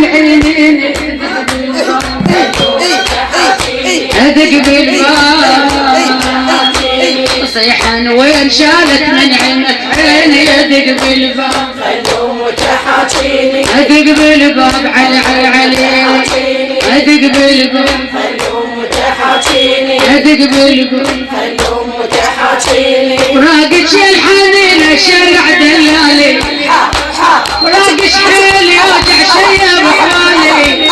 العينين ادق بالباب صيحان وين شالت من عينك عيني ادق بالباب ادق بالباب علي ادق بالباب ادق بالباب وراقش يا الحنينه شرع دلالي وراقش حيلي وجع شي بحوالي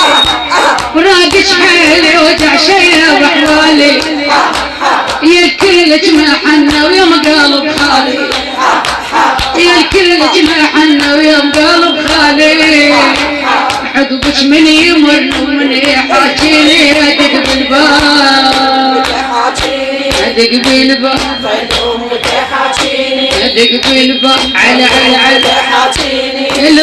وراقش حيلي وجع شي بحوالي يا الكل جمع حنا ويوم قلب خالي يا الكل جمع حنا ويوم قلب خالي عقبك من يمر ومن يحاكيني ادق بالباب ادق بالباب ادق بالباب على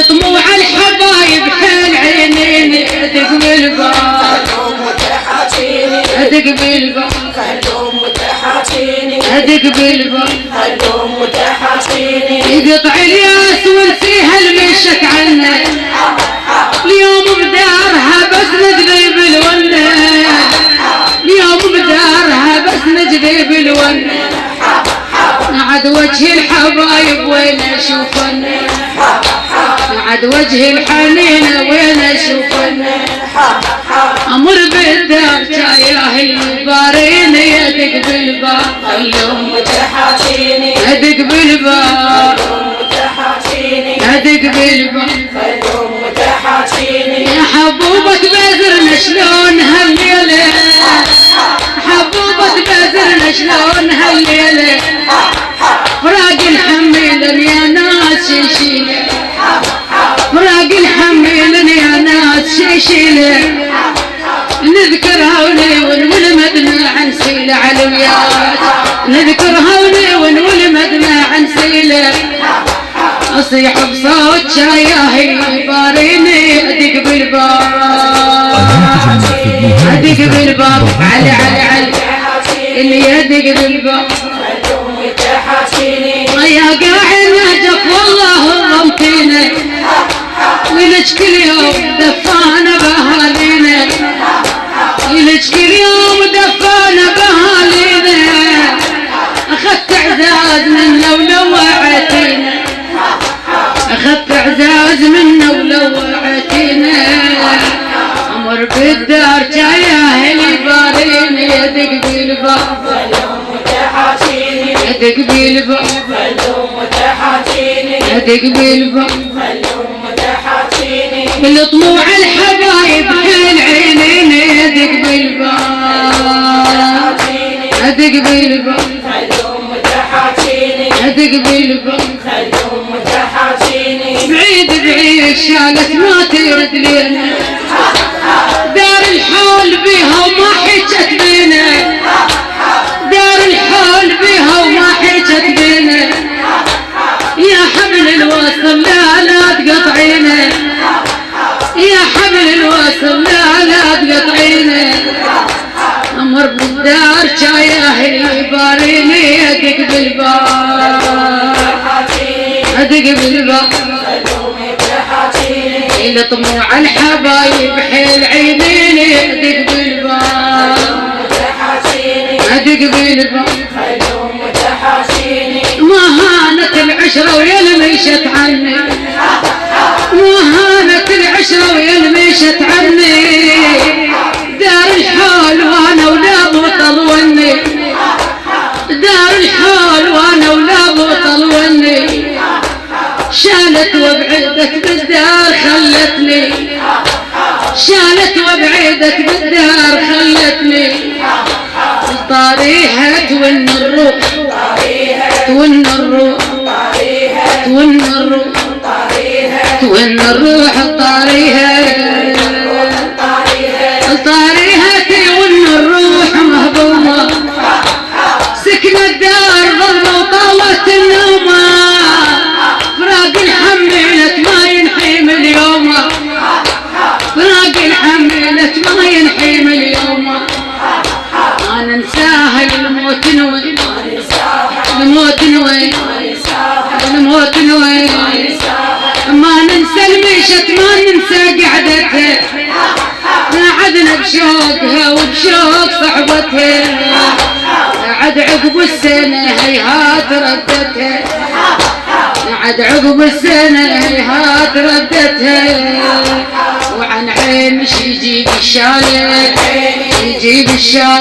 الطموع الحبايب حيل عينيني ادق بالباب ادق بالباب ادق بالباب يقطع الياس ونسيها المشك عنا اليوم بدارها بس نجذب الونه اليوم بدارها بس نجذب الونه عاد وجه الحبايب وين اشوفنا عاد وجه الحنينه وين اشوفنا امر بالدار جايه الباريني ادق بالباب اليوم تحاتيني ادق بالباب ادق بالباب يا حبوبة بزرنا شلون هالليلة حبوبة بزرنا شلون هالليلة فراق الحميل يا ناس شيشيلة فراق الحميل يا ناس شيشيلة نذكرها ونولمدنا عن سيلة علويات نذكرها ونولمدنا عن سيلة اصيح بصوت شاياهي باريني ادق بالباب ادق بالباب علي اللي يدق بالباب يا قاعد نهجك والله ضمتينا ولج كل يوم دفانا بهالينا ولج كل يوم دفانا بهالينا اخذت اعزاز منا ولوعتينا اخذت اعزاز منا ولوعتينا امر بالدار جايه الباريني ادق بالباب ادق بالباب ادق بالباب بالطموع الحبايب حيل عينيني ادق بالباب ادق بالباب ادق بالباب بعيد شالت ما ترد لنا دار الحول بيها وما حجت بينا دار الحول بيها وما حجت بينا يا حبل الوصل لا تقطعينا يا حبل الوصل لا تقطعينا امر بالدار جايه باريني ادق بالباب ادق بالباب الى طموع الحبايب حيل عينيني ادق بالباب ادق بالباب ما هانت العشره ويلمشت عني ما هانت العشره ويلمشت عني دار الحال وانا ولا بطل وني دار الحال وانا ولا بطل وني شالت وبعدت بالدار خلتني شالت وبعدت بالدار خلتني طاريها تون الروح تون الروح تون الروح تون الروح طاريها طاريها تون الروح مهضومة سكن الدار ظلمة وطالت النومة فراق الحميلة ما ينحيم اليوم فراق الحميلة ما ينحيم اليوم أنا نساها الموت نوي الموت نوي الموت نوي ما ننسى المشت ما ننسى قعدة صحبتها عدنا بشوقها وبشوق صحبتها عد عقب السنة هيهات ردتها عد عقب السنة هيهات ردتها وعن عيمش يجيب الشال يجيب الشال